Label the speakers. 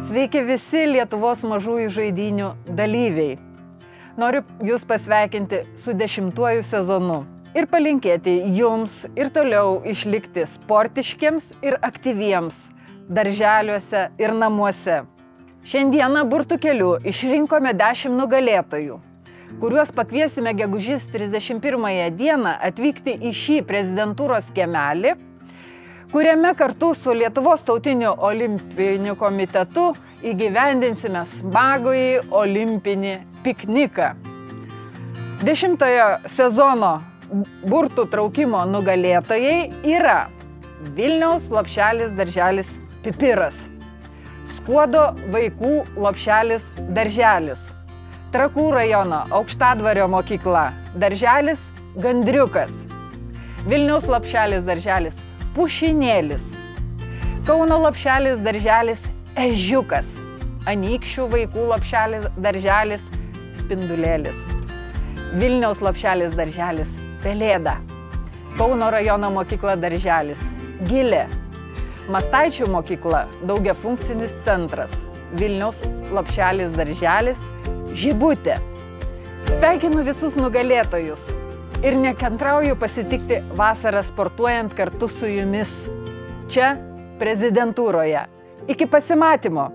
Speaker 1: Sveiki visi Lietuvos mažųjų žaidynių dalyviai. Noriu Jūs pasveikinti su 10-uoju sezonu ir palinkėti Jums ir toliau išlikti sportiškiams ir aktyviems darželiuose ir namuose. Šiandieną burtų keliu išrinkome 10 nugalėtojų, kuriuos pakviesime gegužės 31 dieną atvykti į šį prezidentūros kiemelį, kuriame kartu su Lietuvos tautiniu olimpiniu komitetu įgyvendinsime smagųjį olimpinį pikniką. 10-ojo sezono burtų traukimo nugalėtojai yra Vilniaus lopšelis darželis Pipiras, Skuodo vaikų lopšelis darželis, Trakų rajono Aukštadvario mokykla darželis Gandriukas, Vilniaus lopšelis darželis Pušinėlis, Kauno lopšelis darželis Ežiukas, Anykščių vaikų lopšelis darželis Spindulėlis, Vilniaus lopšelis darželis Pelėda, Kauno rajono mokykla darželis Gilė, Mastaičių mokykla daugiafunkcinis centras, Vilniaus lopšelis darželis Žibutė. Sveikinu visus nugalėtojus ir nekantrauju pasitikti vasarą sportuojant kartu su jumis čia prezidentūroje. Iki pasimatymo!